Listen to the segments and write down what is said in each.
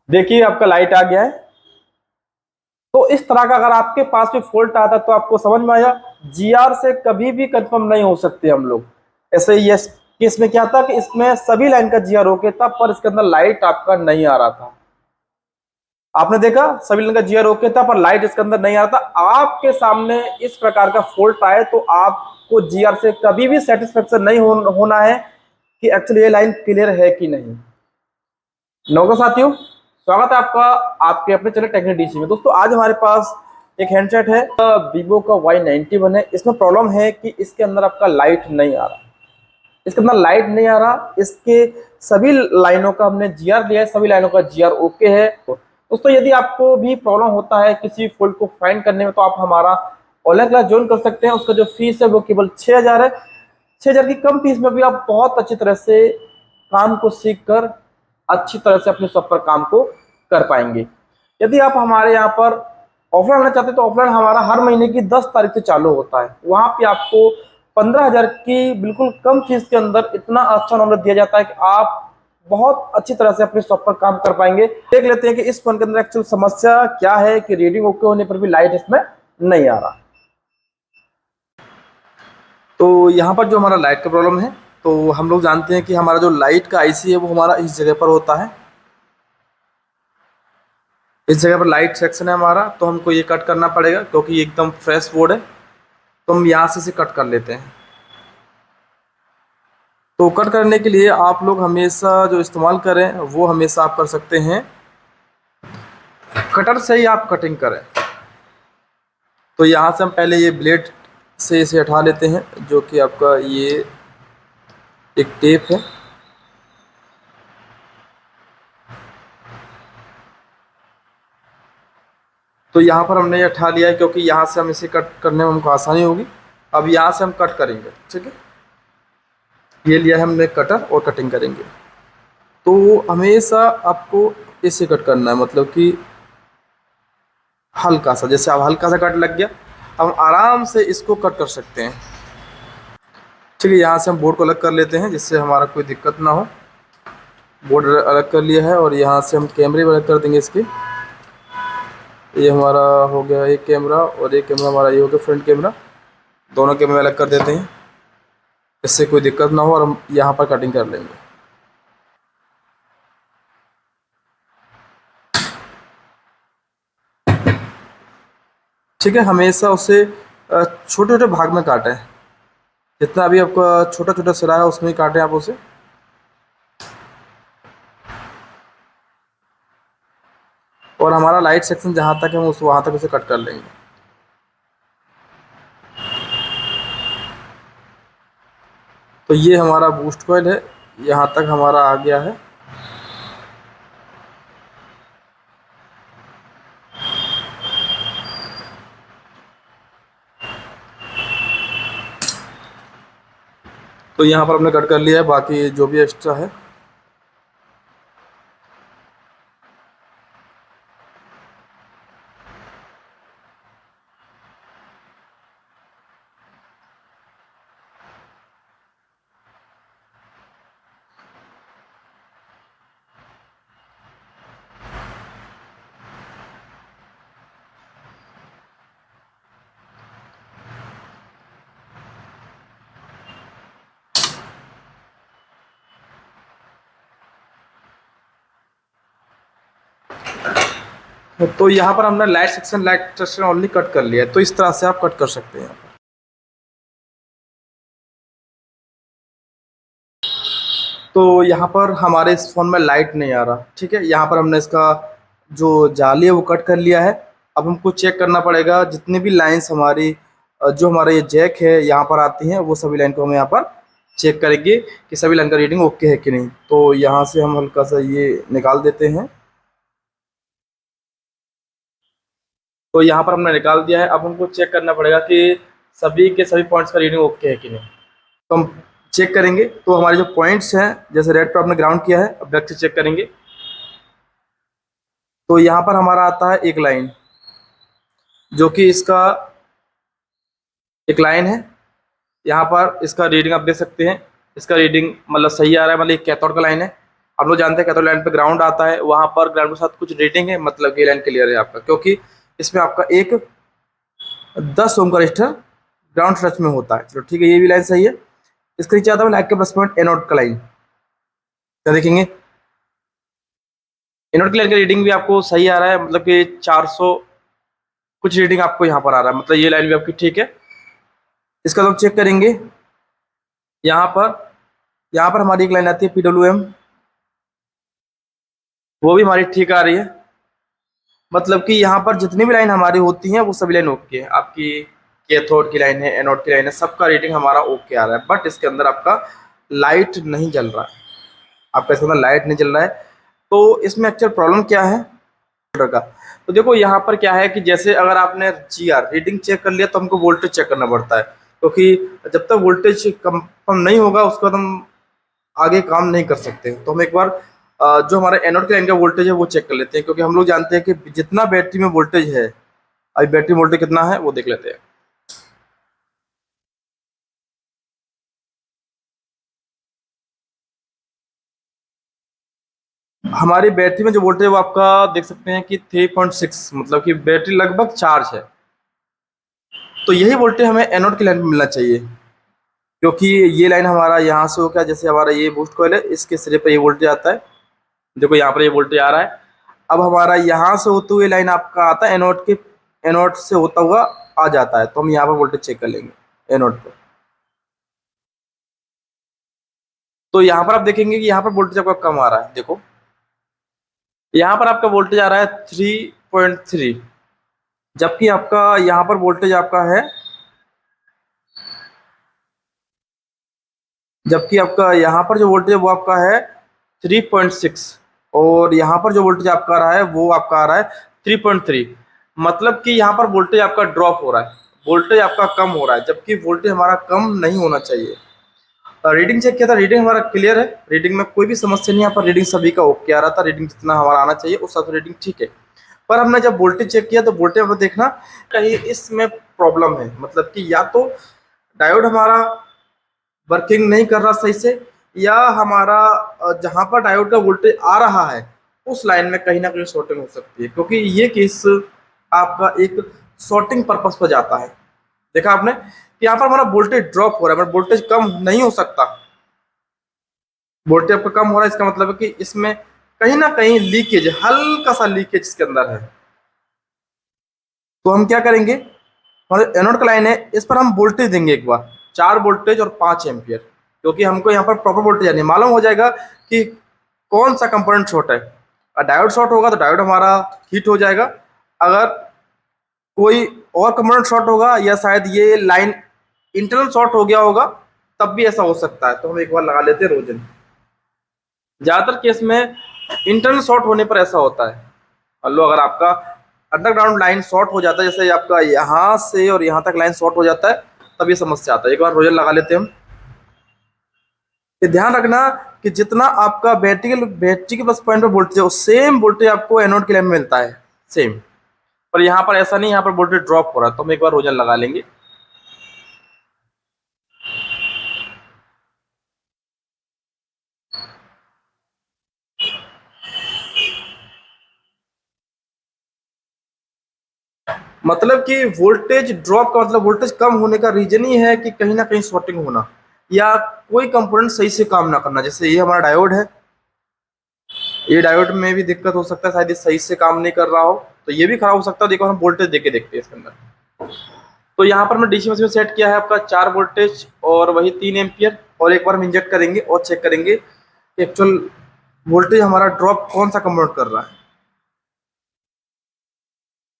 देखिए आपका लाइट आ गया है। तो इस तरह का अगर आपके पास भी फॉल्ट आता तो आपको समझ में आया, जीआर से कभी भी कंफर्म नहीं हो सकते हम लोग। ऐसे ये केस में क्या था कि इसमें सभी लाइन का जीआर ओके था, पर इसके अंदर लाइट आपका नहीं आ रहा था। आपने देखा सभी लाइन का जीआर ओके था पर लाइट इसके अंदर नहीं आ रहा था। आपके सामने इस प्रकार का फॉल्ट आए तो आपको जीआर से कभी भी सेटिस्फेक्शन नहीं होना है कि एक्चुअली ये लाइन क्लियर है कि नहीं। नमस्कार साथियों, स्वागत है आपका आपके अपने चैनल टेक्निक डीसी में। दोस्तों आज हमारे पास एक हैंडसेट है वीवो का Y91 है। इसमें प्रॉब्लम है कि इसके अंदर आपका लाइट नहीं आ रहा, इसके अंदर लाइट नहीं आ रहा। इसके सभी लाइनों का हमने जीआर लिया है, सभी लाइनों का जीआर ओके है। दोस्तों यदि आपको भी प्रॉब्लम होता है किसी फॉल्ट को फाइंड करने में तो आप हमारा ऑनलाइन क्लास ज्वाइन कर सकते हैं। उसका जो फीस है वो केवल 6000 है। 6000 की कम फीस में भी आप बहुत अच्छी तरह से काम को सीख कर अच्छी तरह से अपने सब पर काम को कर पाएंगे। यदि आप हमारे यहाँ पर ऑफलाइन आना चाहते हैं तो ऑफलाइन हमारा हर महीने की 10 तारीख से चालू होता है। वहां पे आपको 15,000 की बिल्कुल कम फीस के अंदर इतना अच्छा नॉलेज दिया जाता है कि आप बहुत अच्छी तरह से अपने शॉप पर काम कर पाएंगे। देख लेते हैं कि इस फोन के अंदर एक्चुअल समस्या क्या है कि रीडिंग ओके होने पर भी लाइट इसमें नहीं आ रहा। तो यहाँ पर जो हमारा लाइट का प्रॉब्लम है, तो हम लोग जानते हैं कि हमारा जो लाइट का आईसी है वो हमारा इस जगह पर होता है। इस जगह पर लाइट सेक्शन है हमारा, तो हमको ये कट करना पड़ेगा क्योंकि ये एकदम फ्रेश बोर्ड है। तो हम यहाँ से इसे कट कर लेते हैं। तो कट करने के लिए आप लोग हमेशा जो इस्तेमाल करें वो हमेशा आप कर सकते हैं कटर से ही आप कटिंग करें। तो यहाँ से हम पहले ये ब्लेड से इसे हटा लेते हैं, जो कि आपका ये एक टेप है। तो यहाँ पर हमने ये हटा लिया है क्योंकि यहाँ से हम इसे कट करने में हमको आसानी होगी। अब यहाँ से हम कट करेंगे, ठीक है। ये लिया है हमने कटर और कटिंग करेंगे। तो हमेशा आपको इसे कट करना है, मतलब कि हल्का सा, जैसे अब हल्का सा कट लग गया, हम आराम से इसको कट कर सकते हैं। ठीक है, यहाँ से हम बोर्ड को अलग कर लेते हैं जिससे हमारा कोई दिक्कत ना हो। बोर्ड अलग कर लिया है और यहाँ से हम कैमरे भी अलग कर देंगे इसके। ये हमारा हो गया एक कैमरा और एक कैमरा हमारा ये हो गया फ्रंट कैमरा। दोनों कैमरे अलग कर देते हैं, इससे कोई दिक्कत ना हो और हम यहाँ पर कटिंग कर लेंगे। ठीक है, हमेशा उसे छोटे छोटे भाग में काटें। जितना अभी आपका छोटा छोटा सिरा है उसमें ही काटें आप उसे। और हमारा लाइट सेक्शन जहाँ तक है हम उस वहाँ तक उसे कट कर लेंगे। तो ये हमारा बूस्ट कॉइल है, यहाँ तक हमारा आ गया है। तो यहाँ पर हमने कट कर लिया है, बाकी जो भी एक्स्ट्रा है। तो यहाँ पर हमने लाइट सेक्शन ओनली कट कर लिया है। तो इस तरह से आप कट कर सकते हैं। तो यहाँ पर हमारे इस फ़ोन में लाइट नहीं आ रहा, ठीक है। यहाँ पर हमने इसका जो जाली है वो कट कर लिया है। अब हमको चेक करना पड़ेगा जितनी भी लाइंस हमारी जो हमारा ये जैक है यहाँ पर आती हैं, वो सभी लाइन को हम यहाँ पर चेक करेंगे कि सभी लाइन का रीडिंग ओके है कि नहीं। तो यहाँ से हम हल्का सा ये निकाल देते हैं। तो यहाँ पर हमने निकाल दिया है। अब हमको चेक करना पड़ेगा कि सभी के सभी पॉइंट्स का रीडिंग ओके है कि नहीं। तो हम चेक करेंगे। तो हमारे जो पॉइंट्स हैं, जैसे रेड पर आपने ग्राउंड किया है, अब बैक से चेक करेंगे। तो यहाँ पर हमारा आता है एक लाइन, जो कि इसका एक लाइन है। यहाँ पर इसका रीडिंग आप देख सकते हैं, इसका रीडिंग मतलब सही आ रहा है, मतलब एक कैथोड का लाइन है। हम लोग जानते हैं कैथोड लाइन पे ग्राउंड आता है, वहां पर ग्राउंड के साथ कुछ रेटिंग है, मतलब ये लाइन क्लियर है आपका, क्योंकि इसमें आपका एक 10 ओम का रजिस्टर ग्राउंड टच में होता है। चलो ठीक है, ये भी लाइन सही है। इसके नीचे आता है लाइट के प्लस पॉइंट एनोड का लाइन। क्या देखेंगे, एनोड की लाइन का रीडिंग भी आपको सही आ रहा है, मतलब कि 400 कुछ रीडिंग आपको यहाँ पर आ रहा है, मतलब ये लाइन भी आपकी ठीक है। इसका तो चेक करेंगे, यहाँ पर हमारी एक लाइन आती है PWM, वो भी हमारी ठीक आ रही है। मतलब कि यहाँ पर जितनी भी लाइन हमारी होती हैं वो सभी लाइन ओके है। आपकी कैथोड की लाइन है, एनोड की लाइन है, सबका रेटिंग हमारा ओके आ रहा है। बट इसके अंदर आपका लाइट नहीं जल रहा है, आपका इसके अंदर लाइट नहीं जल रहा है। तो इसमें एक्चुअल प्रॉब्लम क्या है का, तो देखो यहाँ पर क्या है कि जैसे अगर आपने GR रीडिंग चेक कर लिया तो हमको वोल्टेज चेक करना पड़ता है, क्योंकि जब तक वोल्टेज कम नहीं होगा उसके बाद हम आगे काम नहीं कर सकते। तो हम एक बार जो हमारा एनोड के लाइन का वोल्टेज है वो चेक कर लेते हैं, क्योंकि हम लोग जानते हैं कि जितना बैटरी में वोल्टेज है, अभी बैटरी वोल्टेज कितना है वो देख लेते हैं। हमारी बैटरी में जो वोल्टेज है वो आपका देख सकते हैं कि 3.6, मतलब कि बैटरी लगभग चार्ज है। तो यही वोल्टेज हमें एनोड की लाइन में मिलना चाहिए, क्योंकि ये लाइन हमारा यहाँ से हो गया, जैसे हमारा ये बूस्ट कॉइल है, इसके सिरे पर ये वोल्टेज आता है। देखो यहाँ पर ये वोल्टेज आ रहा है। अब हमारा यहाँ से होते हुए लाइन आपका आता है एनोड से होता हुआ आ जाता है। तो हम यहाँ पर वोल्टेज चेक कर लेंगे एनोड पे। तो यहाँ पर आप देखेंगे कि यहाँ पर वोल्टेज आपका कम आ रहा है। देखो यहाँ पर आपका वोल्टेज आ रहा है 3.3, जबकि आपका यहाँ पर वोल्टेज आपका है, जबकि आपका यहाँ पर जो वोल्टेज है वो आपका है 3.6, और यहाँ पर जो वोल्टेज आपका आ रहा है वो आपका आ रहा है 3.3। मतलब कि यहाँ पर वोल्टेज आपका ड्रॉप हो रहा है, वोल्टेज आपका कम हो रहा है, जबकि वोल्टेज हमारा कम नहीं होना चाहिए। रीडिंग चेक किया था, रीडिंग हमारा क्लियर है, रीडिंग में कोई भी समस्या नहीं। यहाँ पर रीडिंग सभी का ओके आ रहा था, रीडिंग जितना हमारा आना चाहिए उस हिसाब से रीडिंग ठीक है। पर हमने जब वोल्टेज चेक किया तो वोल्टेज में देखना कहीं इसमें प्रॉब्लम है, मतलब कि या तो डायोड हमारा वर्किंग नहीं कर रहा सही से, या हमारा जहाँ पर डायोड का वोल्टेज आ रहा है उस लाइन में कहीं ना कहीं शॉर्टिंग हो सकती है, क्योंकि ये केस आपका एक शॉर्टिंग पर्पस पर जाता है। देखा आपने कि यहाँ पर हमारा वोल्टेज ड्रॉप हो रहा है, बट वोल्टेज कम नहीं हो सकता। वोल्टेज आपका कम हो रहा है, इसका मतलब है कि इसमें कहीं ना कहीं लीकेज, हल्का सा लीकेज इसके अंदर है। तो हम क्या करेंगे, हमारे एनोड का लाइन है, इस पर हम वोल्टेज देंगे एक बार 4 वोल्टेज और 5 एम्पियर, क्योंकि हमको यहाँ पर प्रॉपर वोल्टेज यानी मालूम हो जाएगा कि कौन सा कंपोनेंट शॉर्ट है। डायोड शॉर्ट होगा तो डायोड हमारा हीट हो जाएगा, अगर कोई और कंपोनेंट शॉर्ट होगा या शायद ये लाइन इंटरनल शॉर्ट हो गया होगा तब भी ऐसा हो सकता है। तो हम एक बार लगा लेते हैं रोजन। ज़्यादातर केस में इंटरनल शॉर्ट होने पर ऐसा होता है। मान लो अगर आपका अंडरग्राउंड लाइन शॉर्ट हो जाता है, जैसे आपका यहाँ से और यहाँ तक लाइन शॉर्ट हो जाता है, तब ये समस्या आता है। एक बार रोजन लगा लेते हैं हम। ये ध्यान रखना कि जितना आपका बैटरी के प्लस पॉइंट पर वोल्टेज है सेम वोल्टेज आपको एनोड के लाइन में मिलता है सेम, पर यहाँ पर ऐसा नहीं, यहाँ पर वोल्टेज ड्रॉप हो रहा है। तो हम एक बार रोजन लगा लेंगे। मतलब कि वोल्टेज ड्रॉप का मतलब वोल्टेज कम होने का रीजन ही है कि कहीं ना कहीं शॉर्टिंग होना या कोई कंपोनेंट सही से काम ना करना। जैसे ये हमारा डायोड है, ये डायोड में भी दिक्कत हो सकता है, शायद ये सही से काम नहीं कर रहा हो, तो ये भी खराब हो सकता है। देखो हम वोल्टेज देके देखते हैं इसके अंदर। तो यहाँ पर हमने डीसी मशीन में सेट किया है आपका 4 वोल्टेज और वही 3 एम्पियर, और एक बार हम इंजेक्ट करेंगे और चेक करेंगे कि एक्चुअल वोल्टेज हमारा ड्रॉप कौन सा कंपोनेंट कर रहा है।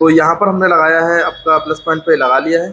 तो यहाँ पर हमने लगाया है आपका प्लस पॉइंट पे लगा लिया है।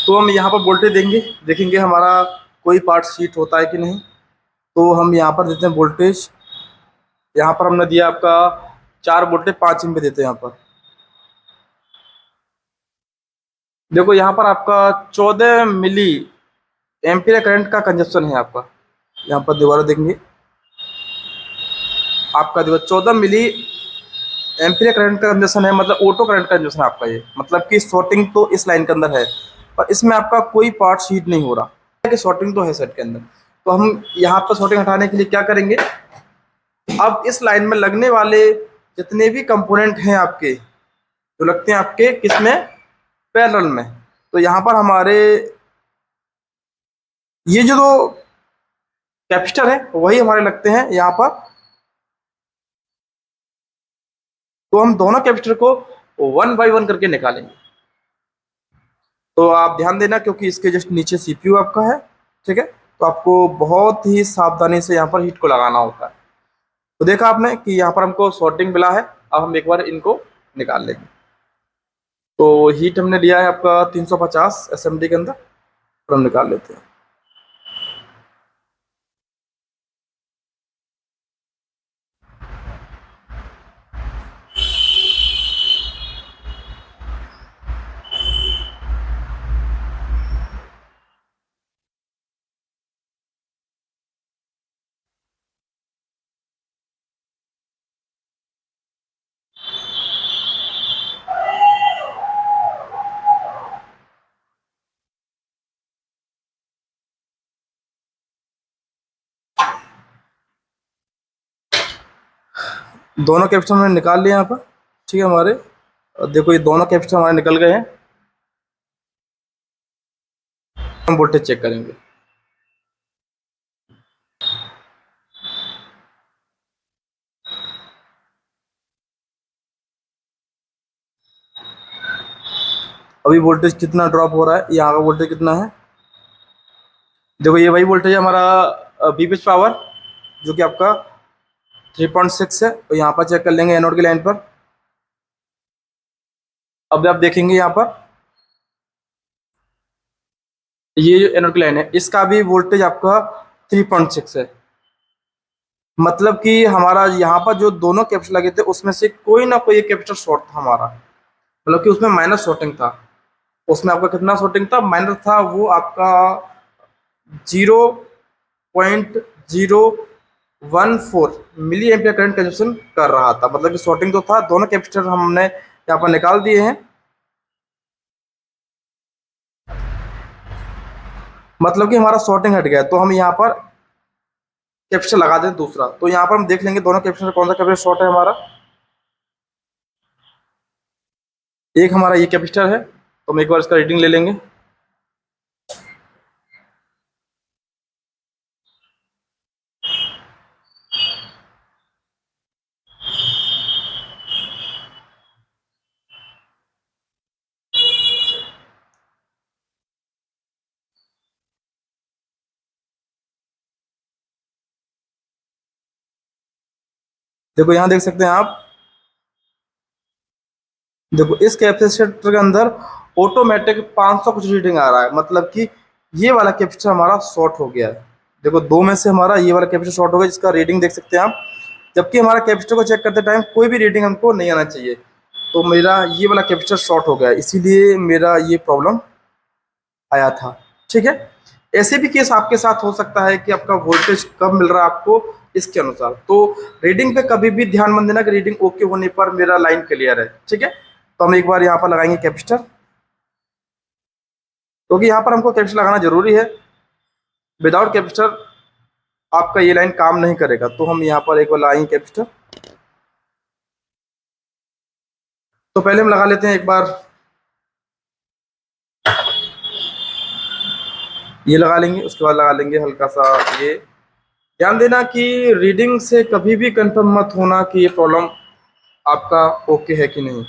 तो हम यहाँ पर वोल्टेज देंगे, देखेंगे हमारा कोई पार्ट शीट होता है कि नहीं। तो हम यहाँ पर देते हैं वोल्टेज, यहाँ पर हमने दिया आपका 4 वोल्टेज 5 एम्पीयर देते हैं यहाँ पर। देखो यहाँ पर आपका 14 मिली एम्पीयर करंट का कंजप्शन है आपका। यहाँ पर दोबारा देखेंगे, आपका देखो 14 मिली एम्पीयर करंट का कंजप्शन है, मतलब ऑटो करंट का कंजप्शन है आपका ये। मतलब कि शॉर्टिंग तो इस लाइन के अंदर है, पर इसमें आपका कोई पार्ट शीट नहीं हो रहा है कि शॉर्टिंग तो है सेट के अंदर। तो हम यहाँ पर शॉर्टिंग हटाने के लिए क्या करेंगे, अब इस लाइन में लगने वाले जितने भी कंपोनेंट हैं आपके, जो लगते हैं आपके किसमें, पैरेलल में, तो यहाँ पर हमारे ये जो दो कैपेसिटर है वही हमारे लगते हैं यहाँ पर। तो हम दोनों कैपेसिटर को 1 बाय 1 करके निकालेंगे। तो आप ध्यान देना क्योंकि इसके जस्ट नीचे सीपीयू आपका है, ठीक है, तो आपको बहुत ही सावधानी से यहाँ पर हीट को लगाना होता है। तो देखा आपने कि यहाँ पर हमको सॉर्टिंग मिला है। अब हम एक बार इनको निकाल लेंगे। तो हीट हमने लिया है आपका 350 एसएमडी के अंदर, और हम निकाल लेते हैं। दोनों कैपेसिटर हमने निकाल लिए यहाँ पर, ठीक है हमारे। देखो ये दोनों कैपेसिटर हमारे निकल गए हैं। हम वोल्टेज चेक करेंगे। अभी वोल्टेज कितना ड्रॉप हो रहा है, यहाँ का वोल्टेज कितना है, देखो ये वही वोल्टेज है हमारा बी पिच पावर, जो कि आपका 3.6 है। तो यहाँ पर चेक कर लेंगे एनोड की लाइन पर। अब आप देखेंगे यहाँ पर ये जो एनोड की लाइन है इसका भी वोल्टेज आपका 3.6 है। मतलब कि हमारा यहाँ पर जो दोनों कैपेसिटर लगे थे उसमें से कोई ना कोई एक कैपेसिटर शॉर्ट था हमारा, मतलब कि उसमें माइनस शॉर्टिंग था। उसमें आपका कितना शॉर्टिंग था, माइनस था, वो आपका 0.014 मिली एम्पियर करंट कंजप्शन कर रहा था। मतलब कि शॉर्टिंग तो था। दोनों कैपेसिटर हमने यहाँ पर निकाल दिए हैं, मतलब कि हमारा शॉर्टिंग हट गया। तो हम यहाँ पर कैपेसिटर लगा दें दूसरा। तो यहाँ पर हम देख लेंगे दोनों कैपेसिटर कौन सा कैपेसिटर शॉर्ट है हमारा। एक हमारा ये कैपेसिटर है, तो हम एक बार इसका रीडिंग ले लेंगे। देखो यहाँ देख सकते हैं आप, देखो इस कैपेसिटर के अंदर ऑटोमेटिक 500 कुछ रीडिंग आ रहा है, मतलब कि ये वाला कैपेसिटर हमारा शॉर्ट हो गया है। देखो दो में से हमारा ये वाला कैपेसिटर शॉर्ट हो गया, जिसका रीडिंग देख सकते हैं आप। जबकि हमारा कैपेसिटर को चेक करते टाइम कोई भी रीडिंग हमको नहीं आना चाहिए। तो मेरा ये वाला कैपेसिटर शॉर्ट हो गया है, इसीलिए मेरा ये प्रॉब्लम आया था, ठीक है। ऐसे भी केस आपके साथ हो सकता है कि आपका वोल्टेज कब मिल रहा है आपको इसके अनुसार। तो रीडिंग पे कभी भी ध्यान मत देना कि रीडिंग ओके होने पर मेरा लाइन क्लियर है, ठीक है। तो हम एक बार यहाँ पर लगाएंगे कैपेसिटर, क्योंकि यहाँ पर हमको कैपेसिटर लगाना जरूरी है। विदाउट कैपेसिटर आपका ये लाइन काम नहीं करेगा। तो हम यहाँ पर एक बार लगाएंगे कैपेसिटर। तो पहले हम लगा लेते हैं एक बार, ये लगा लेंगे, उसके बाद लगा लेंगे हल्का सा ये। ध्यान देना कि रीडिंग से कभी भी कंफर्म मत होना कि ये प्रॉब्लम आपका ओके है कि नहीं।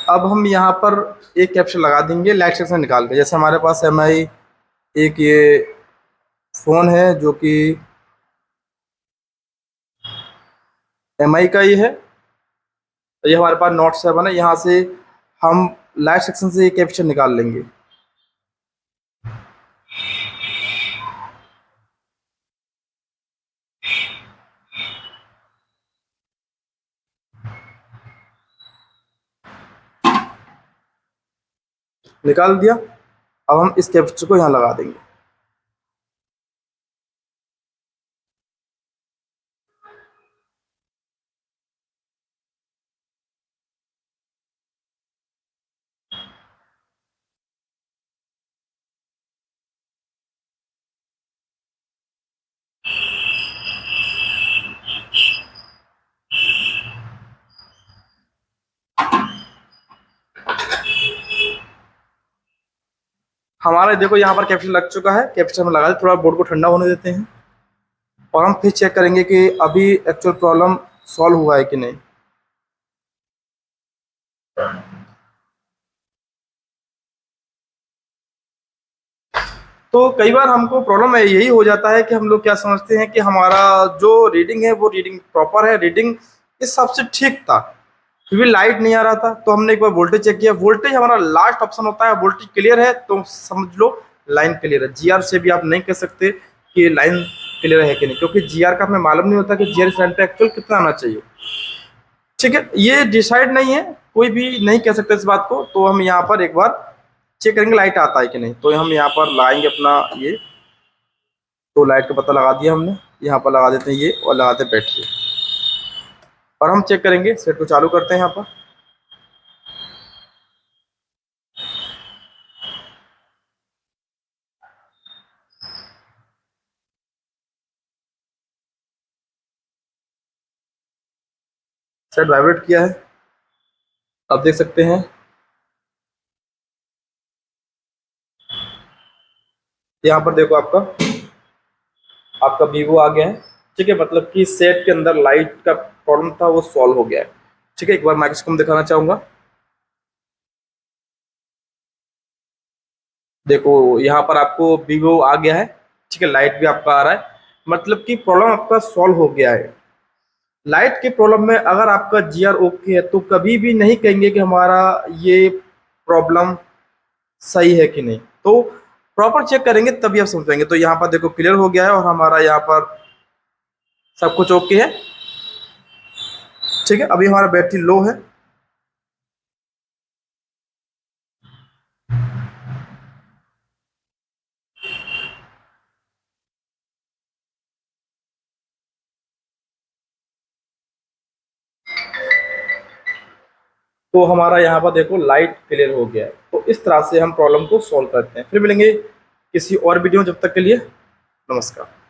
अब हम यहाँ पर एक कैप्सूल लगा देंगे लाइट सेक्शन निकाल के। जैसे हमारे पास MI एक ये फ़ोन है जो कि MI का ही है। ये हमारे पास नोट 7 है। यहाँ से हम लाइट सेक्शन से ये कैप्सूल निकाल लेंगे। निकाल दिया। अब हम इस कैपेसिटर को यहाँ लगा देंगे। हमारा देखो यहाँ पर कैपेसिटर लग चुका है। कैपेसिटर में लगा दे, थोड़ा बोर्ड को ठंडा होने देते हैं और हम फिर चेक करेंगे कि अभी एक्चुअल प्रॉब्लम सॉल्व हुआ है कि नहीं। तो कई बार हमको प्रॉब्लम यही हो जाता है कि हम लोग क्या समझते हैं कि हमारा जो रीडिंग है वो रीडिंग प्रॉपर है, रीडिंग इस हिसाब से ठीक था, फिर भी लाइट नहीं आ रहा था। तो हमने एक बार वोल्टेज चेक किया, वोल्टेज हमारा लास्ट ऑप्शन होता है, वोल्टेज क्लियर है तो समझ लो लाइन क्लियर है। जीआर से भी आप नहीं कह सकते कि लाइन क्लियर है कि नहीं, क्योंकि जीआर का हमें मालूम नहीं होता कि जीआर इस लाइन पे एक्चुअल कितना आना चाहिए। ठीक है, ये डिसाइड नहीं है, कोई भी नहीं कह सकते इस बात को। तो हम यहाँ पर एक बार चेक करेंगे लाइट आता है कि नहीं। तो हम यहाँ पर लाएंगे अपना ये, तो लाइट का पता लगा दिया हमने, यहाँ पर लगा देते हैं ये और लगाते हैं बैटरी, और हम चेक करेंगे। सेट को चालू करते हैं यहाँ पर। सेट वाइब्रेट किया है, आप देख सकते हैं। यहाँ पर देखो आपका आपका वीवो आ गया है। ठीक है, मतलब कि सेट के अंदर लाइट का प्रॉब्लम था वो सॉल्व हो गया है। ठीक है, एक बार माइक्रोस्कोप दिखाना चाहूंगा। देखो यहाँ पर आपको वीवो आ गया है। ठीक है, लाइट भी आपका आ रहा है, मतलब कि प्रॉब्लम आपका सॉल्व हो गया है। लाइट के प्रॉब्लम में अगर आपका जीआर ओके है तो कभी भी नहीं कहेंगे कि हमारा ये प्रॉब्लम सही है कि नहीं। तो प्रॉपर चेक करेंगे तभी आप समझ पाएंगे। तो यहाँ पर देखो क्लियर हो गया है और हमारा यहाँ पर सब कुछ ओके है। ठीक है, अभी हमारा बैटरी लो है। तो हमारा यहाँ पर देखो लाइट क्लियर हो गया है। तो इस तरह से हम प्रॉब्लम को सॉल्व करते हैं। फिर मिलेंगे किसी और वीडियो में, जब तक के लिए नमस्कार।